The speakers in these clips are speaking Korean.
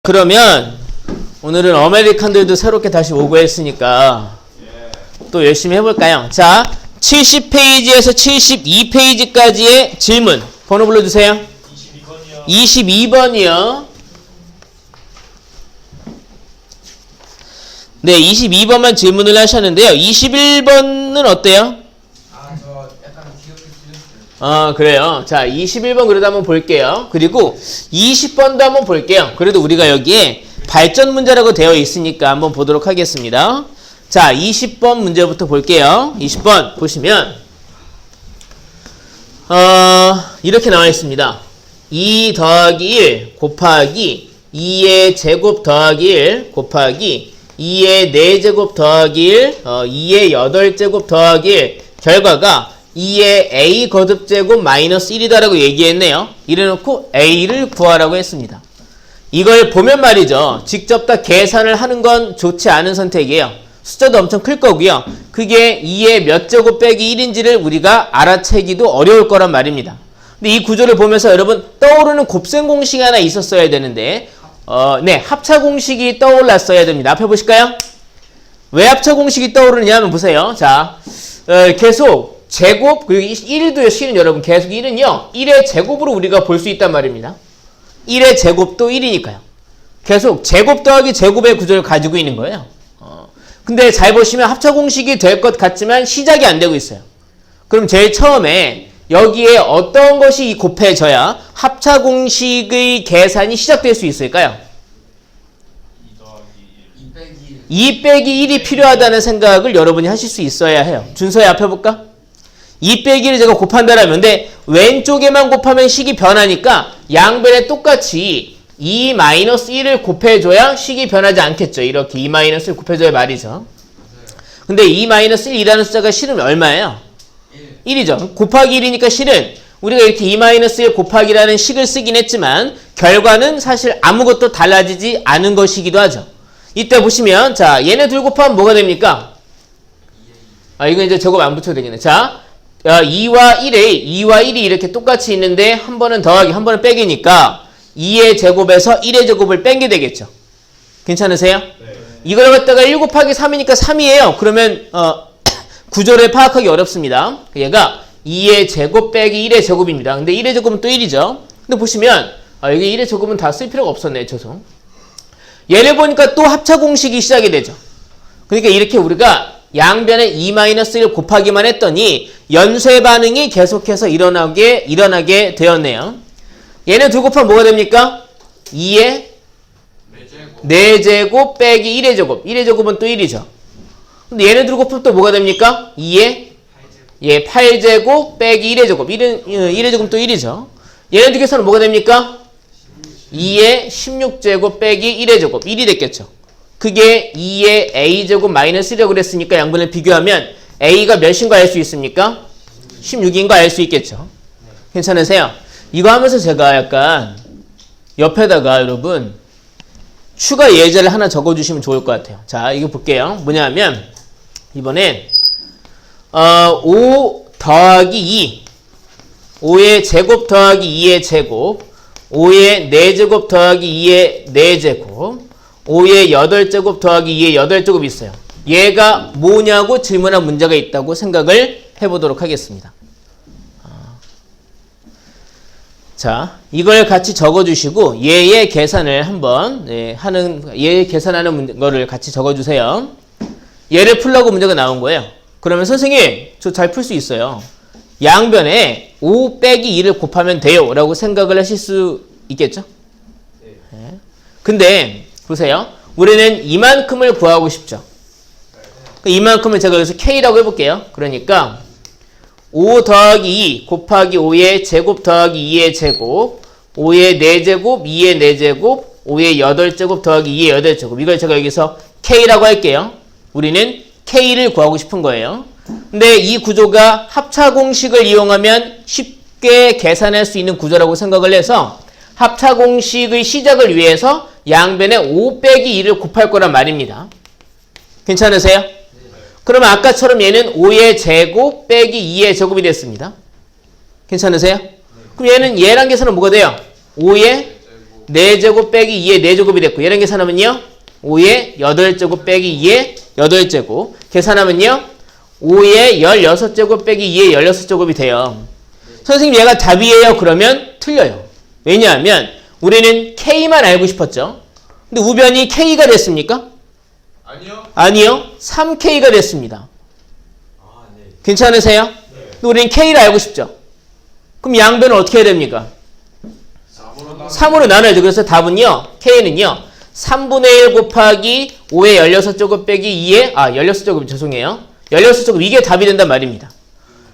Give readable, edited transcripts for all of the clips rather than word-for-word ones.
그러면 오늘은 아메리칸들도 새롭게 다시 오고 했으니까 또 열심히 해볼까요? 자, 70페이지에서 72페이지까지의 질문 번호 불러주세요. 22번이요. 네, 22번만 질문을 하셨는데요. 21번은 어때요? 저 약간 기억이 틀렸어요. 그래요. 자, 21번 그래도 한번 볼게요. 그리고 20번도 한번 볼게요. 그래도 우리가 여기에 발전 문제라고 되어 있으니까 한번 보도록 하겠습니다. 자, 20번 문제부터 볼게요. 20번 보시면 이렇게 나와 있습니다. 2 더하기 1 곱하기 2의 제곱 더하기 1 곱하기 2의 4제곱 더하기 1 2의 8제곱 더하기 1 결과가 2의 a 거듭제곱 마이너스 1이다라고 얘기했네요. 이래놓고 a를 구하라고 했습니다. 이걸 보면 말이죠. 직접 다 계산을 하는 건 좋지 않은 선택이에요. 숫자도 엄청 클 거고요. 그게 2의 몇 제곱 빼기 1인지를 우리가 알아채기도 어려울 거란 말입니다. 근데 이 구조를 보면서 여러분 떠오르는 곱셈 공식이 하나 있었어야 되는데 네, 합차 공식이 떠올랐어야 됩니다. 앞에 보실까요? 왜 합차 공식이 떠오르느냐 하면 보세요. 자, 계속 제곱 그리고 1도요. 실은 여러분 계속 1은요. 1의 제곱으로 우리가 볼 수 있단 말입니다. 1의 제곱도 1이니까요. 계속 제곱 더하기 제곱의 구조를 가지고 있는 거예요. 근데 잘 보시면 합차 공식이 될 것 같지만 시작이 안 되고 있어요. 그럼 제일 처음에 여기에 어떤 것이 곱해져야 합차 공식의 계산이 시작될 수 있을까요? 2 빼기 1이 필요하다는 생각을 여러분이 하실 수 있어야 해요. 준서야 앞에 볼까? 2 빼기 1을 제가 곱한다라면 근데 왼쪽에만 곱하면 식이 변하니까 양변에 똑같이 2-1을 곱해줘야 식이 변하지 않겠죠. 이렇게 2-1을 곱해줘야 말이죠. 근데 2-1이라는 숫자가 실은 얼마예요? 1이죠. 곱하기 1이니까 실은 우리가 이렇게 2-1 곱하기라는 식을 쓰긴 했지만 결과는 사실 아무것도 달라지지 않은 것이기도 하죠. 이때 보시면 자 얘네 둘 곱하면 뭐가 됩니까? 이거 이제 제곱 안 붙여도 되겠네. 자 2와 1이 이렇게 똑같이 있는데 한 번은 더하기 한 번은 빼기니까 2의 제곱에서 1의 제곱을 뺀 게 되겠죠. 괜찮으세요? 네. 이걸 갖다가 1 곱하기 3이니까 3이에요. 그러면 구조를 파악하기 어렵습니다. 얘가 2의 제곱 빼기 1의 제곱입니다. 근데 1의 제곱은 또 1이죠. 근데 보시면 여기 1의 제곱은 다 쓸 필요가 없었네. 죄송. 얘를 보니까 또 합차 공식이 시작이 되죠. 그러니까 이렇게 우리가 양변에 2-1 곱하기만 했더니 연쇄 반응이 계속해서 일어나게 되었네요. 얘는 둘 곱하면 뭐가 됩니까? 2의 4제곱 빼기 1의 제곱. 1의 제곱은 또 1이죠. 근데 얘네 둘 곱하면 또 뭐가 됩니까? 2의 8제곱 빼기 1의 제곱. 1의 제곱 또 1이죠. 얘네 두 개서는 뭐가 됩니까? 2의 16제곱 빼기 1의 제곱. 1이 됐겠죠. 그게 2의 a제곱 마이너스 1이라고 그랬으니까 양변을 비교하면 a가 몇인 거 알 수 있습니까? 16인 거 알 수 있겠죠. 괜찮으세요? 이거 하면서 제가 약간 옆에다가 여러분 추가 예제를 하나 적어주시면 좋을 것 같아요. 자, 이거 볼게요. 뭐냐 하면 이번엔 5 더하기 2 5의 제곱 더하기 2의 제곱 5의 4제곱 더하기 2의 4제곱 5의 8제곱 더하기 2의 8제곱이 있어요. 얘가 뭐냐고 질문한 문제가 있다고 생각을 해보도록 하겠습니다. 자, 이걸 같이 적어주시고 얘의 계산을 한번 얘 계산하는 거를 같이 적어주세요. 얘를 풀라고 문제가 나온 거예요. 그러면 선생님 저 잘 풀 수 있어요. 양변에 5 빼기 2를 곱하면 돼요 라고 생각을 하실 수 있겠죠? 네. 근데 보세요. 우리는 이만큼을 구하고 싶죠. 이만큼을 제가 여기서 K라고 해볼게요. 그러니까 5 더하기 2 곱하기 5의 제곱 더하기 2의 제곱 5의 4제곱 2의 4제곱 5의 8제곱 더하기 2의 8제곱 이걸 제가 여기서 K라고 할게요. 우리는 K를 구하고 싶은 거예요. 근데 이 구조가 합차 공식을 이용하면 쉽게 계산할 수 있는 구조라고 생각을 해서 합차 공식의 시작을 위해서 양변에 5 빼기 2를 곱할 거란 말입니다. 괜찮으세요? 그러면 아까처럼 얘는 5의 제곱 빼기 2의 제곱이 됐습니다. 괜찮으세요? 그럼 얘는 얘랑 계산은 뭐가 돼요? 5의 4제곱 빼기 2의 4제곱이 됐고 얘랑 계산하면요 5의 8제곱 빼기 2의 8제곱 계산하면요 5의 16제곱 빼기 2의 16제곱이 돼요. 선생님 얘가 답이에요? 그러면 틀려요. 왜냐하면 우리는 K만 알고 싶었죠. 근데 우변이 K가 됐습니까? 아니요. 아니요. 3K가 됐습니다. 아, 네. 괜찮으세요? 근데 우리는 K를 알고 싶죠. 그럼 양변은 어떻게 해야 됩니까? 3으로 나눠야죠. 그래서 답은요. K는요. 3분의 1 곱하기 5의 16제곱 빼기 2의 16제곱 죄송해요. 16제곱 이게 답이 된단 말입니다.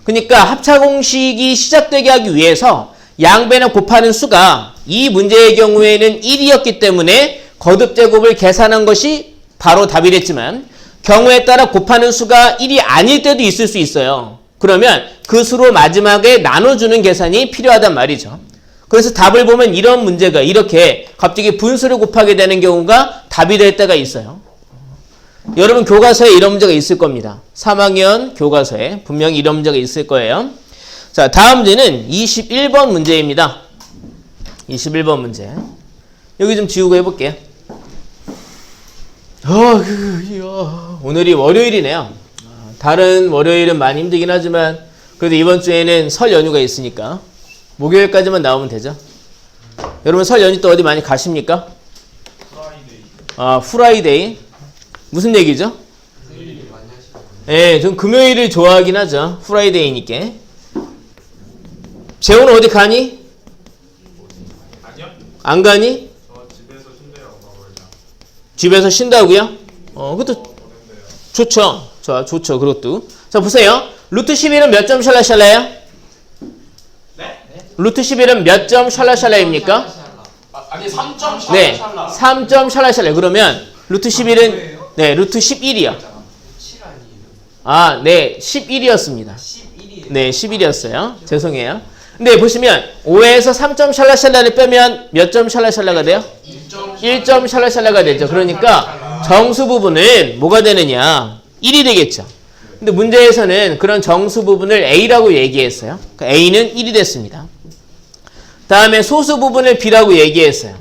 그러니까 합차공식이 시작되게 하기 위해서 양변을 곱하는 수가 이 문제의 경우에는 1이었기 때문에 거듭제곱을 계산한 것이 바로 답이 됐지만 경우에 따라 곱하는 수가 1이 아닐 때도 있을 수 있어요. 그러면 그 수로 마지막에 나눠주는 계산이 필요하단 말이죠. 그래서 답을 보면 이런 문제가 이렇게 갑자기 분수를 곱하게 되는 경우가 답이 될 때가 있어요. 여러분 교과서에 이런 문제가 있을 겁니다. 3학년 교과서에 분명히 이런 문제가 있을 거예요. 자, 다음 문제는 21번 문제입니다. 21번 문제. 여기 좀 지우고 해볼게요. 오늘이 월요일이네요. 다른 월요일은 많이 힘들긴 하지만 그래도 이번 주에는 설 연휴가 있으니까 목요일까지만 나오면 되죠. 여러분 설 연휴 또 어디 많이 가십니까? 후라이데이. 무슨 얘기죠? 예, 전 금요일을 좋아하긴 하죠. 후라이데이니까. 재호는 어디 가니? 아니요. 안 가니? 저 집에서 쉰대요. 집에서 쉰다고요? 그것도 좋죠. 좋죠. 그것도. 자, 보세요. 루트 11은 몇 점 샬라샬라예요? 네? 루트 11은 몇 점 샬라샬라입니까? 아니 3점 샬라. 네, 3점 샬라샬라. 그러면 루트 11은 네, 루트 11이요. 7 아니에요? 네, 11이었습니다. 11이에요. 네, 11이었어요. 죄송해요. 근데 보시면 5에서 3점 샬라샬라를 빼면 몇 점 샬라샬라가 돼요? 1점 샬라샬라가 되죠. 그러니까 정수 부분은 뭐가 되느냐? 1이 되겠죠. 근데 문제에서는 그런 정수 부분을 A라고 얘기했어요. 그러니까 A는 1이 됐습니다. 다음에 소수 부분을 B라고 얘기했어요.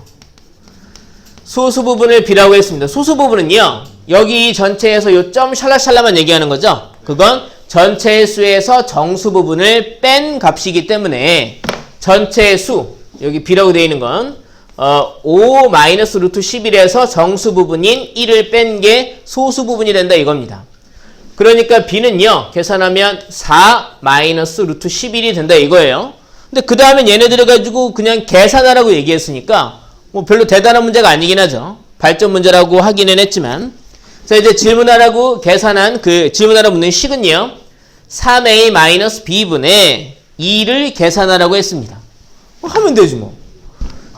소수 부분을 B라고 했습니다. 소수 부분은요. 여기 전체에서 요점 샬라샬라만 얘기하는 거죠. 그건 전체의 수에서 정수 부분을 뺀 값이기 때문에 전체의 수, 여기 B라고 되어 있는 건 5 마이너스 루트 11에서 정수 부분인 1을 뺀 게 소수 부분이 된다 이겁니다. 그러니까 B는요. 계산하면 4 마이너스 루트 11이 된다 이거예요. 근데 그 다음에 얘네들을 가지고 그냥 계산하라고 얘기했으니까 뭐 별로 대단한 문제가 아니긴 하죠. 발전 문제라고 하기는 했지만 자, 이제 질문하라고 계산한 질문하라고 묻는 식은요. 3a-b분의 2를 계산하라고 했습니다. 하면 되지 뭐.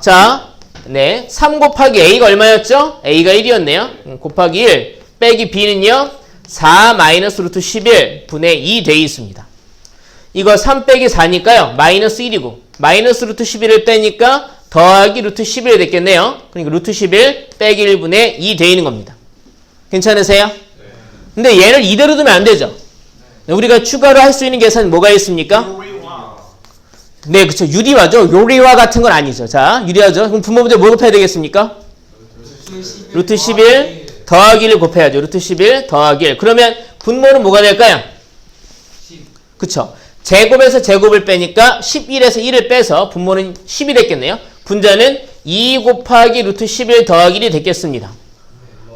자, 네. 3 곱하기 a가 얼마였죠? a가 1이었네요. 곱하기 1 빼기 b는요. 4 마이너스 루트 11 분의 2 돼 있습니다. 이거 3 빼기 4니까요. 마이너스 1이고 마이너스 루트 11을 빼니까 더하기 루트 11이 됐겠네요. 그러니까 루트 11 빼기 1분의 2 돼 있는 겁니다. 괜찮으세요? 네. 근데 얘를 이대로 두면 안 되죠. 네. 우리가 추가로 할 수 있는 계산은 뭐가 있습니까? 요리화. 네, 그렇죠. 유리화죠. 요리화 같은 건 아니죠. 자, 유리화죠. 그럼 분모 문제 뭐 곱해야 되겠습니까? 루트 11 더하기 1 곱해야죠. 루트 11 더하기 1. 그러면 분모는 뭐가 될까요? 10. 그쵸. 제곱에서 제곱을 빼니까 11에서 1을 빼서 분모는 10이 됐겠네요. 분자는 2 곱하기 루트 11 더하기 1이 됐겠습니다.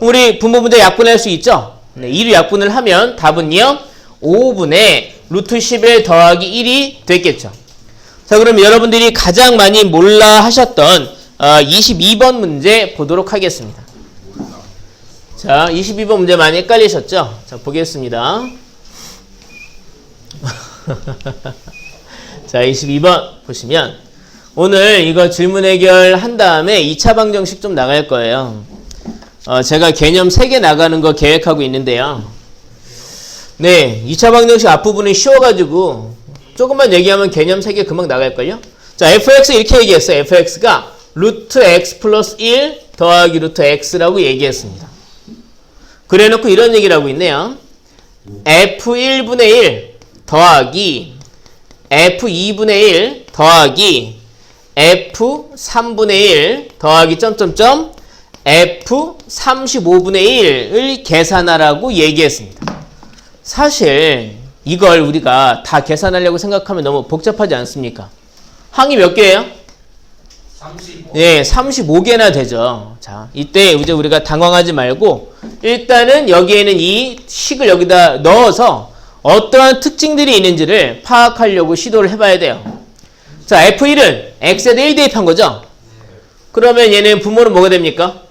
우리 분모 문제 약분할 수 있죠? 네, 2로 약분을 하면 답은요. 5분의 루트 11 더하기 1이 됐겠죠. 자, 그럼 여러분들이 가장 많이 몰라 하셨던 22번 문제 보도록 하겠습니다. 자, 22번 문제 많이 헷갈리셨죠? 자, 보겠습니다. 자, 22번 보시면 오늘 이거 질문 해결한 다음에 2차 방정식 좀 나갈 거예요. 제가 개념 3개 나가는 거 계획하고 있는데요. 네, 2차 방정식 앞부분은 쉬워가지고 조금만 얘기하면 개념 3개 금방 나갈걸요? 자, fx 이렇게 얘기했어요. fx가 루트 x 플러스 1 더하기 루트 x라고 얘기했습니다. 그래 놓고 이런 얘기를 하고 있네요. f1분의 1 더하기 f2분의 1 더하기 F 3분의 1 더하기 점점점 F 35분의 1을 계산하라고 얘기했습니다. 사실 이걸 우리가 다 계산하려고 생각하면 너무 복잡하지 않습니까? 항이 몇 개예요? 35. 네, 35개나 되죠. 자, 이때 이제 우리가 당황하지 말고 일단은 여기에는 이 식을 여기다 넣어서 어떠한 특징들이 있는지를 파악하려고 시도를 해봐야 돼요. 자, F1은 X에다 1 대입한 거죠? 그러면 얘는 분모는 뭐가 됩니까?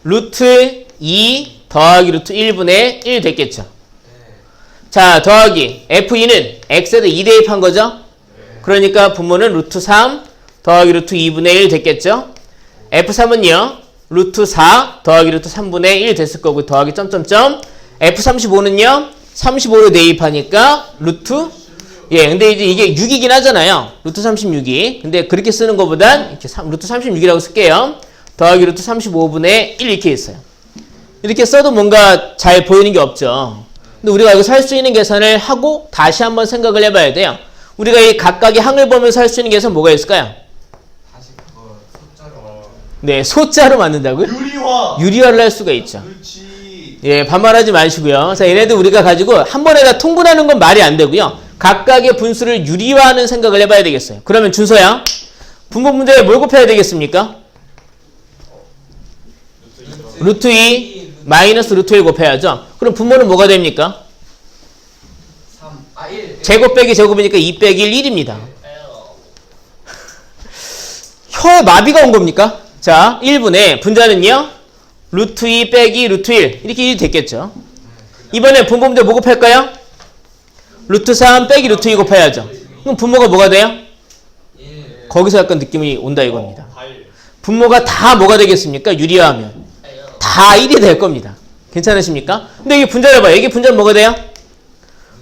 루트 2 더하기 루트 1분의 1 됐겠죠? 자, 더하기 F2는 X에다 2 대입한 거죠? 그러니까 분모는 루트 3 더하기 루트 2분의 1 됐겠죠? F3은요, 루트 4 더하기 루트 3분의 1 됐을 거고, 더하기 점점점. F35는요, 35로 대입하니까 루트, 예, 근데 이제 이게 6이긴 하잖아요. 루트 36이. 근데 그렇게 쓰는 것보단 이렇게 루트 36이라고 쓸게요. 더하기 루트 35분의 1 이렇게 있어요. 이렇게 써도 뭔가 잘 보이는 게 없죠. 근데 우리가 여기서 할 수 있는 계산을 하고 다시 한번 생각을 해봐야 돼요. 우리가 이 각각의 항을 보면서 할 수 있는 계산 뭐가 있을까요? 다시 그거 숫자로. 네, 소자로 만든다고요? 유리화. 유리화를 할 수가 있죠. 그렇지. 예, 반말하지 마시고요. 자, 얘네들 우리가 가지고 한 번에 다 통분하는 건 말이 안 되고요. 각각의 분수를 유리화하는 생각을 해봐야 되겠어요. 그러면 준서야, 분모 문제에 뭘 곱해야 되겠습니까? 루트 2 마이너스 루트 1 곱해야죠. 그럼 분모는 뭐가 됩니까? 3. 아, 1. 제곱 빼기 제곱이니까 2 빼기 1, 1입니다. 혀에 마비가 온 겁니까? 자, 1분의 분자는요, 루트 2 빼기 루트 1 이렇게 1이 됐겠죠. 이번에 분모 문제 뭐 곱할까요? 루트 3 빼기 루트 2 곱해야죠. 그럼 분모가 뭐가 돼요? 1. 거기서 약간 느낌이 온다 이겁니다. 발. 분모가 다 뭐가 되겠습니까? 유리화하면 다 1이 될 겁니다. 괜찮으십니까? 근데 이게 분자를 봐요. 이게 분자는 뭐가 돼요?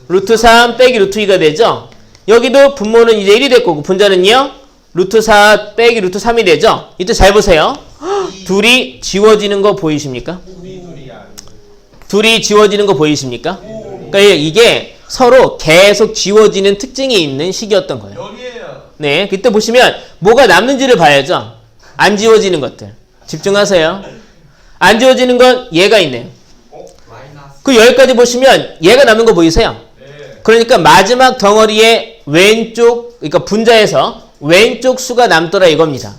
루트 3 빼기 루트 2가 되죠. 여기도 분모는 이제 1이 될 거고 분자는요, 루트 4 빼기 루트 3이 되죠. 이때 잘 보세요. 둘이 지워지는 거 보이십니까? 둘이 지워지는 거 보이십니까? 그러니까 이게 서로 계속 지워지는 특징이 있는 식이었던 거예요. 여기에요. 네, 그때 보시면 뭐가 남는지를 봐야죠. 안 지워지는 것들. 집중하세요. 안 지워지는 건 얘가 있네요. 마이너스. 그 여기까지 보시면 얘가 남는 거 보이세요? 네. 그러니까 마지막 덩어리의 왼쪽, 그러니까 분자에서 왼쪽 수가 남더라 이겁니다.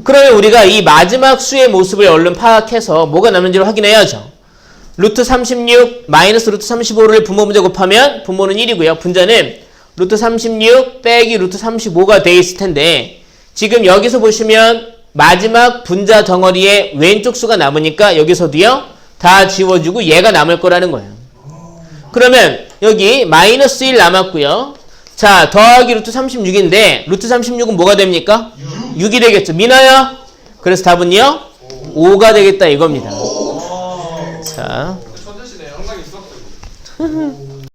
그러면 우리가 이 마지막 수의 모습을 얼른 파악해서 뭐가 남는지를 확인해야죠. 루트 36 마이너스 루트 35를 분모 문제 곱하면 분모는 1이고요. 분자는 루트 36 빼기 루트 35가 돼 있을 텐데 지금 여기서 보시면 마지막 분자 덩어리에 왼쪽 수가 남으니까 여기서도요 다 지워주고 얘가 남을 거라는 거예요. 그러면 여기 마이너스 1 남았고요. 자, 더하기 루트 36인데 루트 36은 뭐가 됩니까? 6이 되겠죠. 미나야? 그래서 답은요 5가 되겠다 이겁니다. 자, 천재시네. 영상이 있었거든.